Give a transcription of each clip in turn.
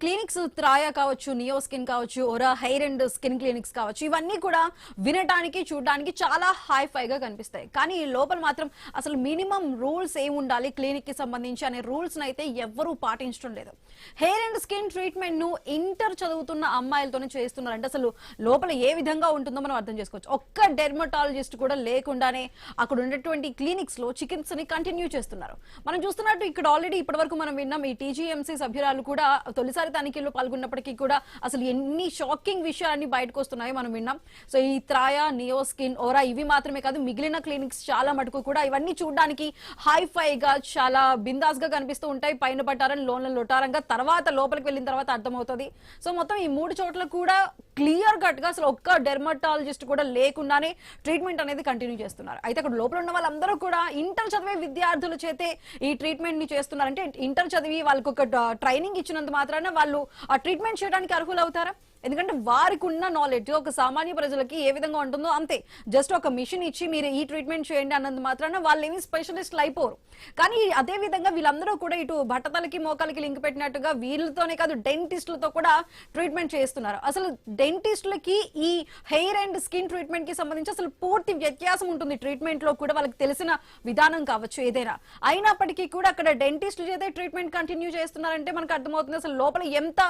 Clinics త్రాయా కావచ్చు, neo skin కావచ్చు, ఓరా hair and skin clinics కావచ్చు, ఇవన్నీ కూడా వినడానికి చూడడానికి చాలా హైఫైగా కనిపిస్తాయి. కానీ ఈ లోపల మాత్రం అసలు మినిమం రూల్స్ ఏమి ఉండాలి క్లినిక్ కి సంబంధించి అనే రూల్స్ అయితే ఎవ్వరూ పాటించడం లేదు. హెయిర్ అండ్ స్కిన్ ట్రీట్మెంట్ ను ఇంటర్ చదువుతున్న అమ్మాయిలతోనే చేస్తున్నారంటే అసలు లోపల ఏ విధంగా ఉంటుందో మనం అర్థం చేసుకోవచ్చు. ఒక్క డెర్మటాలజిస్ట్ కూడా లేకుండానే అక్కడ ఉన్నటువంటి క్లినిక్స్ లో చికిత్సని కంటిన్యూ చేస్తున్నారు. మనం చూస్తున్నట్టు ఇక్కడ ఆల్రెడీ ఇప్పటి వరకు మనం విన్నాం ఈ టీజీఎంసీ సభ్యురాలు కూడా తొలిసారి తనిఖీల్లో పాల్గొన్నప్పటికీ కూడా అసలు ఎన్ని షాకింగ్ విషయాన్ని బయటకు వస్తున్నాయో మనం విన్నాం. సో ఈ త్రాయా, నియో స్కిన్, ఓరా ఇవి మాత్రమే కాదు మిగిలిన క్లినిక్స్ చాలా మటుకు కూడా ఇవన్నీ చూడడానికి హైఫైగా చాలా బిందాస్ గా కనిపిస్తూ ఉంటాయి. పైన పట్టారని లోన్ల లొటారంగా తర్వాత లోపలికి వెళ్ళిన తర్వాత అర్థమవుతుంది. సో మొత్తం ఈ 3 చోట్ల కూడా క్లియర్ కట్ గా అసలు ఒక్క డెర్మటాలజిస్ట్ కూడా లేకుండానే ట్రీట్మెంట్ అనేది కంటిన్యూ చేస్తున్నారు. అయితే అక్కడ లోపల ఉన్న వాళ్ళందరూ కూడా ఇంటర్ చదివే విద్యార్థుల చేతే ఈ ట్రీట్మెంట్ ని చేస్తున్నారంటే ఇంటర్ చదివి వాళ్ళకి ఒక ట్రైనింగ్ ఇచ్చినంత మాత్రాన వాళ్ళు ఆ ట్రీట్మెంట్ చేయడానికి అర్హులు అవుతారా? ఎందుకంటే వారికి ఉన్న నాలెడ్జ్ ఒక సామాన్య ప్రజలకి ఏ విధంగా ఉంటుందో అంతే. జస్ట్ ఒక మిషన్ ఇచ్చి మీరు ఈ ట్రీట్మెంట్ చేయండి అన్నంత మాత్రాన వాళ్ళు ఏమి స్పెషలిస్టులు అయిపోరు. కానీ అదే విధంగా వీళ్ళందరూ కూడా ఇటు బట్టతలకి మోకాలకి లింక్ పెట్టినట్టుగా వీళ్ళతోనే కాదు డెంటిస్టులతో కూడా ట్రీట్మెంట్ చేస్తున్నారు. అసలు డెంటిస్టులకి ఈ హెయిర్ అండ్ స్కిన్ ట్రీట్మెంట్ కి సంబంధించి అసలు పూర్తి వ్యత్యాసం ఉంటుంది. ట్రీట్మెంట్ లో కూడా వాళ్ళకి తెలిసిన విధానం కావచ్చు ఏదైనా అయినప్పటికీ కూడా అక్కడ డెంటిస్టులు చేతే ట్రీట్మెంట్ కంటిన్యూ చేస్తున్నారంటే మనకు అర్థమవుతుంది అసలు లోపల ఎంత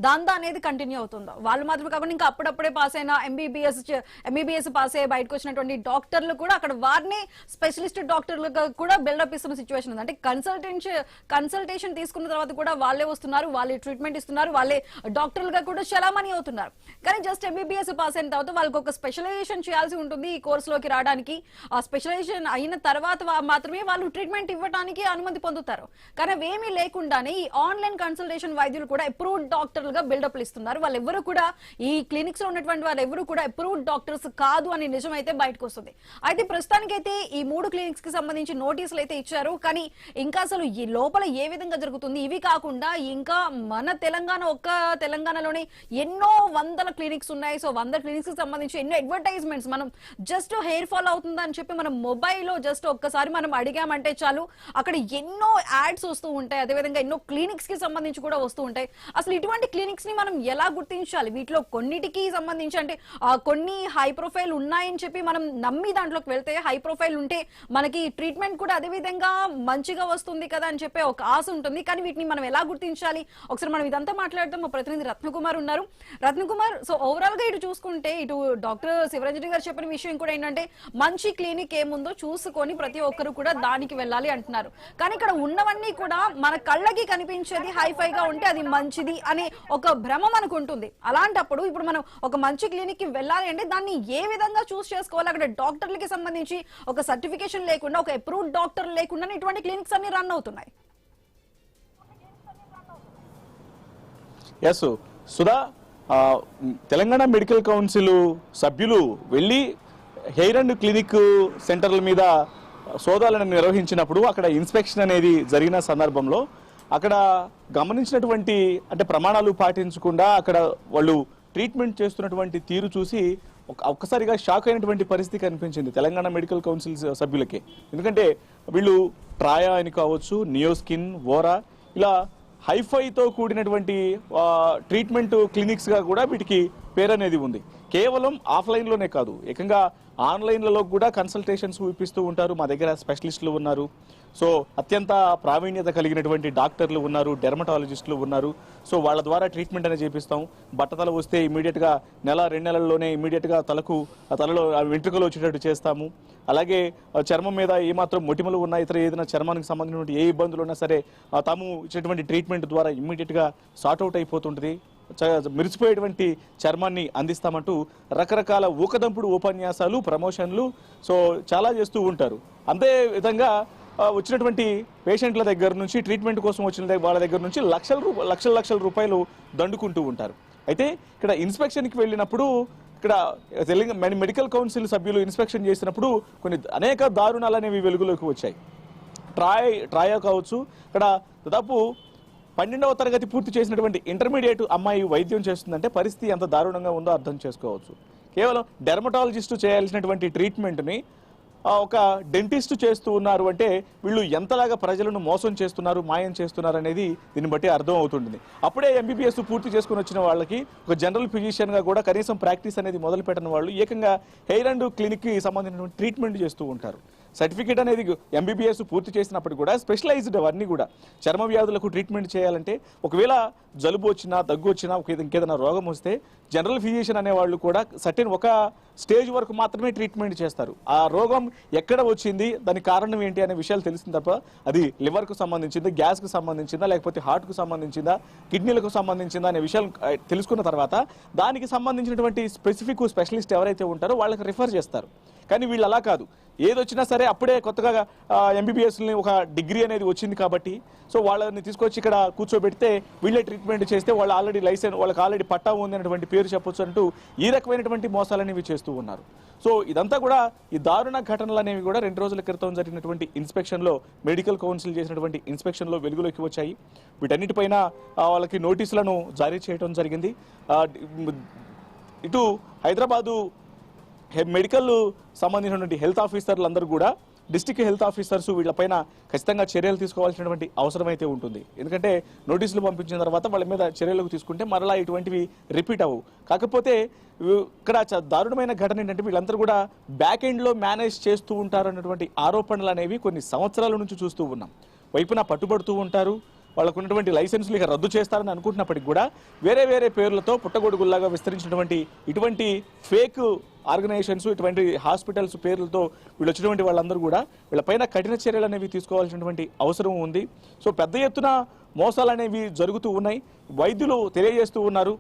దాందా అనేది కంటిన్యూ అవుతుందో. వాళ్ళు మాత్రమే కాకుండా ఇంకా అప్పుడప్పుడే పాస్ అయిన ఎంబీబీఎస్ పాస్ అయ్యి బయటకు వచ్చినటువంటి డాక్టర్లు కూడా అక్కడ వారిని స్పెషలిస్ట్ డాక్టర్లుగా కూడా బిల్డప్ ఇస్తున్న సిచ్యువేషన్ ఉంది. అంటే కన్సల్టేషన్ తీసుకున్న తర్వాత కూడా వాళ్ళే వస్తున్నారు, వాళ్ళే ట్రీట్మెంట్ ఇస్తున్నారు, వాళ్ళే డాక్టర్లుగా కూడా చలామణి అవుతున్నారు. కానీ జస్ట్ ఎంబీబీఎస్ పాస్ అయిన తర్వాత వాళ్ళకి ఒక స్పెషలైజేషన్ చేయాల్సి ఉంటుంది ఈ కోర్సులోకి రావడానికి. ఆ స్పెషలైజేషన్ అయిన తర్వాత మాత్రమే వాళ్ళు ట్రీట్మెంట్ ఇవ్వడానికి అనుమతి పొందుతారు. కానీ అవేమీ లేకుండానే ఈ ఆన్లైన్ కన్సల్టేషన్ వైద్యులు కూడా అప్రూవ్డ్ డాక్టర్లుగా బిల్డప్లు ఇస్తున్నారు. వాళ్ళెవరూ కూడా ఈ క్లినిక్స్ లో ఉన్నటువంటి వాళ్ళు ఎవరు కూడా అప్రూవ్డ్ డాక్టర్స్ కాదు అని నిజం అయితే బయటకు వస్తుంది. అయితే ప్రస్తుతానికైతే ఈ 3 క్లినిక్స్ కి సంబంధించి నోటీసులు అయితే ఇచ్చారు. కానీ ఇంకా అసలు ఈ లోపల ఏ విధంగా జరుగుతుంది ఇవి కాకుండా ఇంకా మన తెలంగాణలోనే ఎన్నో వందల క్లినిక్స్ ఉన్నాయి. సో 100 క్లినిక్స్ కి సంబంధించి ఎన్నో అడ్వర్టైజ్మెంట్స్ మనం జస్ట్ హెయిర్ ఫాల్ అవుతుందని చెప్పి మనం మొబైల్లో జస్ట్ ఒక్కసారి మనం అడిగామంటే చాలు అక్కడ ఎన్నో యాడ్స్ వస్తూ ఉంటాయి. అదేవిధంగా ఎన్నో క్లినిక్స్ కి సంబంధించి కూడా వస్తూ ఉంటాయి. అసలు ఇటువంటి క్లినిక్స్ ని మనం ఎలా గుర్తించాలి? వీటిలో కొన్నిటికి సంబంధించి అంటే కొన్ని హై ప్రొఫైల్ ఉన్నాయని చెప్పి మనం నమ్మి దాంట్లోకి వెళ్తే హై ప్రొఫైల్ ఉంటే మనకి ట్రీట్మెంట్ కూడా అదే విధంగా మంచిగా వస్తుంది కదా అని చెప్పి ఒక ఆశ ఉంటుంది. కానీ వీటిని మనం ఎలా గుర్తించాలి? ఒకసారి మనం ఇదంతా మాట్లాడతాం. మా ప్రతినిధి రత్నకుమార్ ఉన్నారు. రత్నకుమార్, సో ఓవరాల్ గా ఇటు చూసుకుంటే ఇటు డాక్టర్ శివరంజని గారు చెప్పిన విషయం కూడా ఏంటంటే మంచి క్లినిక్ ఏముందో చూసుకొని ప్రతి ఒక్కరు కూడా దానికి వెళ్ళాలి అంటున్నారు. కానీ ఇక్కడ ఉన్నవన్నీ కూడా మన కళ్ళకి కనిపించేది హైఫైగా ఉంటే అది మంచిది అనే ఒక భ్రమ మనకు ఉంటుంది. అలాంటప్పుడు ఇప్పుడు మనం ఒక మంచి క్లినిక్ కి వెళ్ళాలి అంటే దాన్ని ఏ విధంగా చూస్ చేసుకోవాలి? అక్కడ డాక్టర్లకి సంబంధించి ఒక సర్టిఫికేషన్ లేకుండా ఒక అప్రూవ్డ్ డాక్టర్ లేకుండా ఇటువంటి క్లినిక్స్ అన్ని రన్ అవుతున్నాయి. S Sudha, Telangana medical council సభ్యులు వెళ్ళి హెయిర్ అండ్ క్లినిక్ సెంటర్ల మీద సోదాలను నిర్వహించినప్పుడు అక్కడ ఇన్స్పెక్షన్ అనేది జరిగిన సందర్భంలో అక్కడ గమనించినటువంటి అంటే ప్రమాణాలు పాటించకుండా అక్కడ వాళ్ళు ట్రీట్మెంట్ చేస్తున్నటువంటి తీరు చూసి ఒక్కసారిగా షాక్ అయినటువంటి పరిస్థితి కనిపించింది తెలంగాణ మెడికల్ కౌన్సిల్ సభ్యులకి. ఎందుకంటే వీళ్ళు ట్రాయా అని కావచ్చు, నియో స్కిన్, ఓరా ఇలా హైఫైతో కూడినటువంటి ట్రీట్మెంట్ క్లినిక్స్గా కూడా వీటికి పేరు అనేది ఉంది. కేవలం ఆఫ్లైన్లోనే కాదు, ఏకంగా ఆన్లైన్లలో కూడా కన్సల్టేషన్స్ ఇప్పిస్తూ ఉంటారు. మా దగ్గర స్పెషలిస్టులు ఉన్నారు. సో అత్యంత ప్రావీణ్యత కలిగినటువంటి డాక్టర్లు ఉన్నారు, డెర్మటాలజిస్టులు ఉన్నారు. సో వాళ్ళ ద్వారా ట్రీట్మెంట్ అనేది చేపిస్తాం. బట్టతల వస్తే ఇమీడియట్గా 1-2 నెలల్లోనే ఇమీడియట్గా తలలో వెంట్రుకలు వచ్చేటట్టు చేస్తాము. అలాగే చర్మం మీద ఏమాత్రం మొటిమలు ఉన్నా ఇతర ఏదైనా చర్మానికి సంబంధించినటువంటి ఏ ఇబ్బందులు ఉన్నా సరే తాము ఇచ్చేటువంటి ట్రీట్మెంట్ ద్వారా ఇమ్మీడియట్గా సార్ట్అవుట్ అయిపోతుంటుంది. మెరిసిపోయేటువంటి చర్మాన్ని అందిస్తామంటూ రకరకాల ఊకదంపుడు ఉపన్యాసాలు, ప్రమోషన్లు సో చాలా చేస్తూ ఉంటారు. అంతే విధంగా వచ్చినటువంటి పేషెంట్ల దగ్గర నుంచి ట్రీట్మెంట్ కోసం వచ్చిన వాళ్ళ దగ్గర నుంచి లక్షల రూపాయలు దండుకుంటూ ఉంటారు. అయితే ఇక్కడ ఇన్స్పెక్షన్కి వెళ్ళినప్పుడు ఇక్కడ తెలంగాణ మెడికల్ కౌన్సిల్ సభ్యులు ఇన్స్పెక్షన్ చేసినప్పుడు అనేక దారుణాలు అనేవి వెలుగులోకి వచ్చాయి. ట్రాయా కావచ్చు, ఇక్కడ దాదాపు 12వ తరగతి పూర్తి చేసినటువంటి ఇంటర్మీడియట్ అమ్మాయి వైద్యం చేస్తుందంటే పరిస్థితి ఎంత దారుణంగా ఉందో అర్థం చేసుకోవచ్చు. కేవలం డెర్మటాలజిస్టు చేయాల్సినటువంటి ట్రీట్మెంట్ని ఒక డెంటిస్ట్ చేస్తూ ఉన్నారు అంటే వీళ్ళు ఎంతలాగా ప్రజలను మోసం చేస్తున్నారు, మాయం చేస్తున్నారు అనేది దీన్ని బట్టి అర్థం అవుతుంటుంది. అప్పుడే ఎంబీబీఎస్ పూర్తి చేసుకుని వచ్చిన వాళ్ళకి ఒక జనరల్ ఫిజిషియన్గా కూడా కనీసం ప్రాక్టీస్ అనేది మొదలు పెట్టిన వాళ్ళు ఏకంగా హెయిర్ అండ్ క్లినిక్కి సంబంధించిన ట్రీట్మెంట్ చేస్తూ ఉంటారు. సర్టిఫికేట్ అనేది ఎంబీబీఎస్ పూర్తి చేసినప్పుడు కూడా స్పెషలైజ్డ్ అవన్నీ కూడా చర్మ వ్యాధులకు ట్రీట్మెంట్ చేయాలంటే ఒకవేళ జలుబు వచ్చినా, దగ్గు వచ్చినా, ఇంకేదైనా రోగం వస్తే జనరల్ ఫిజిషియన్ అనేవాళ్ళు కూడా సర్టెన్ ఒక స్టేజ్ వరకు మాత్రమే ట్రీట్మెంట్ చేస్తారు. ఆ రోగం ఎక్కడ వచ్చింది, దానికి కారణం ఏంటి అనే విషయాలు తెలిసిన తప్ప అది లివర్కు సంబంధించిందా, గ్యాస్కు సంబంధించిందా, లేకపోతే హార్ట్కు సంబంధించిందా, కిడ్నీలకు సంబంధించిందా అనే విషయాలు తెలుసుకున్న తర్వాత దానికి సంబంధించినటువంటి స్పెషలిస్ట్ ఎవరైతే ఉంటారో వాళ్ళకి రిఫర్ చేస్తారు. కానీ వీళ్ళు అలా కాదు. ఏదొచ్చినా సరే అప్పుడే కొత్తగా ఎంబీబీఎస్ని ఒక డిగ్రీ అనేది వచ్చింది కాబట్టి సో వాళ్ళని తీసుకొచ్చి ఇక్కడ కూర్చోబెడితే వీళ్ళే ట్రీట్మెంట్ చేస్తే వాళ్ళు ఆల్రెడీ లైసెన్స్, వాళ్ళకి ఆల్రెడీ పట్టా ఉంది అనేటువంటి పేరు చెప్పొచ్చు అంటూ ఈ రకమైనటువంటి మోసాలు అనేవి చేస్తూ ఉన్నారు. సో ఇదంతా కూడా ఈ దారుణ ఘటనలు అనేవి కూడా 2 రోజుల క్రితం జరిగినటువంటి ఇన్స్పెక్షన్లో, మెడికల్ కౌన్సిల్ చేసినటువంటి ఇన్స్పెక్షన్లో వెలుగులోకి వచ్చాయి. వీటన్నిటిపైన వాళ్ళకి నోటీసులను జారీ చేయడం జరిగింది. ఇటు హైదరాబాదు మెడికల్ సంబంధించినటువంటి హెల్త్ ఆఫీసర్లు అందరూ కూడా డిస్ట్రిక్ట్ హెల్త్ ఆఫీసర్స్ వీళ్ళపైన ఖచ్చితంగా చర్యలు తీసుకోవాల్సినటువంటి అవసరం అయితే ఉంటుంది. ఎందుకంటే నోటీసులు పంపించిన తర్వాత వాళ్ళ మీద చర్యలకు తీసుకుంటే మరలా ఇటువంటివి రిపీట్ అవ్వవు. కాకపోతే ఇక్కడ దారుణమైన ఘటన ఏంటంటే వీళ్ళందరూ కూడా బ్యాక్ ఎండ్లో మేనేజ్ చేస్తూ ఉంటారు అన్నటువంటి ఆరోపణలు అనేవి కొన్ని సంవత్సరాల నుంచి చూస్తూ ఉన్నాం. వైపున పట్టుబడుతూ ఉంటారు, వాళ్ళకు ఉన్నటువంటి లైసెన్సులు ఇక రద్దు చేస్తారని అనుకుంటున్నప్పటికీ కూడా వేరే వేరే పేర్లతో పుట్టగొడుగుల్లాగా విస్తరించినటువంటి ఇటువంటి ఫేక్ ఆర్గనైజేషన్స్, ఇటువంటి హాస్పిటల్స్ పేర్లతో వీళ్ళు వచ్చినటువంటి వాళ్ళందరూ కూడా వీళ్ళపైన కఠిన చర్యలు అనేవి తీసుకోవాల్సినటువంటి అవసరం ఉంది. సో పెద్ద ఎత్తున మోసాలు అనేవి జరుగుతూ ఉన్నాయి. వైద్యులు తెలియజేస్తూ ఉన్నారు.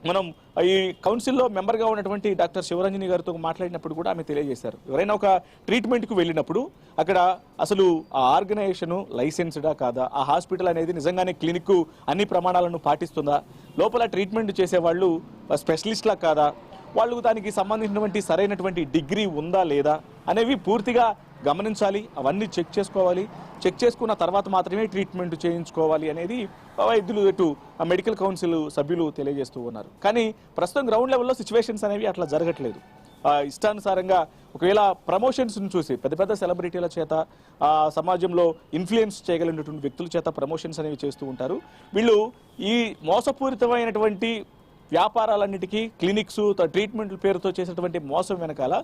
మనం ఈ కౌన్సిల్లో మెంబర్గా ఉన్నటువంటి డాక్టర్ శివరంజని గారితో మాట్లాడినప్పుడు కూడా ఆమె తెలియజేశారు, ఎవరైనా ఒక ట్రీట్మెంట్కు వెళ్ళినప్పుడు అక్కడ అసలు ఆ ఆర్గనైజేషన్ లైసెన్స్డా కాదా, ఆ హాస్పిటల్ అనేది నిజంగానే క్లినిక్ అన్ని ప్రమాణాలను పాటిస్తుందా, లోపల ట్రీట్మెంట్ చేసేవాళ్ళు స్పెషలిస్ట్లా కాదా, వాళ్ళు దానికి సంబంధించినటువంటి సరైనటువంటి డిగ్రీ ఉందా లేదా అనేవి పూర్తిగా గమనించాలి. అవన్నీ చెక్ చేసుకోవాలి. చెక్ చేసుకున్న తర్వాత మాత్రమే ట్రీట్మెంట్ చేయించుకోవాలి అనేది వైద్యులు, ఇటు మెడికల్ కౌన్సిల్ సభ్యులు తెలియజేస్తూ ఉన్నారు. కానీ ప్రస్తుతం గ్రౌండ్ లెవెల్లో సిచ్యువేషన్స్ అనేవి అట్లా జరగట్లేదు. ఇష్టానుసారంగా ఒకవేళ ప్రమోషన్స్ని చూసి పెద్ద పెద్ద సెలబ్రిటీల చేత, సమాజంలో ఇన్ఫ్లుయెన్స్ చేయగలిగినటువంటి వ్యక్తుల చేత ప్రమోషన్స్ అనేవి చేస్తూ ఉంటారు. వీళ్ళు ఈ మోసపూరితమైనటువంటి వ్యాపారాలన్నిటికీ క్లినిక్స్, ట్రీట్మెంట్ల పేరుతో చేసేటువంటి మోసం వెనకాల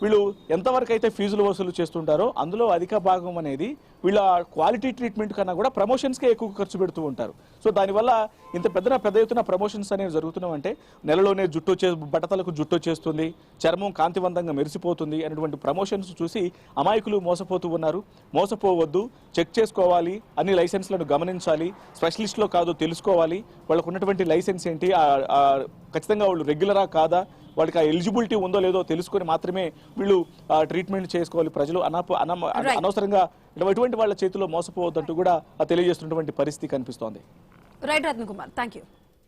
వీళ్ళు ఎంతవరకు అయితే ఫీజులు వసూలు చేస్తుంటారో అందులో అధిక భాగం అనేది వీళ్ళ క్వాలిటీ ట్రీట్మెంట్ కన్నా కూడా ప్రమోషన్స్కే ఎక్కువ ఖర్చు పెడుతూ ఉంటారు. సో దానివల్ల ఇంత పెద్ద ఎత్తున ప్రమోషన్స్ అనేవి జరుగుతున్నాయంటే నెలలోనే బట్టతలకు జుట్టు వచ్చేస్తుంది, చర్మం కాంతివంతంగా మెరిసిపోతుంది అనేటువంటి ప్రమోషన్స్ చూసి అమాయకులు మోసపోతూ ఉన్నారు. మోసపోవద్దు, చెక్ చేసుకోవాలి, అన్ని లైసెన్స్లను గమనించాలి, స్పెషలిస్ట్లో కాదో తెలుసుకోవాలి, వాళ్ళకు ఉన్నటువంటి లైసెన్స్ ఏంటి, ఖచ్చితంగా వాళ్ళు రెగ్యులరా కాదా, వాళ్ళకి ఆ ఎలిజిబిలిటీ ఉందో లేదో తెలుసుకొని మాత్రమే వీళ్ళు ట్రీట్మెంట్ చేసుకోవాలి. ప్రజలు అనవసరంగా ఎటువంటి వాళ్ళ చేతిలో మోసపోవద్దంటూ కూడా తెలియజేస్తున్నటువంటి పరిస్థితి కనిపిస్తోంది. Right Ratna Kumar, thank you.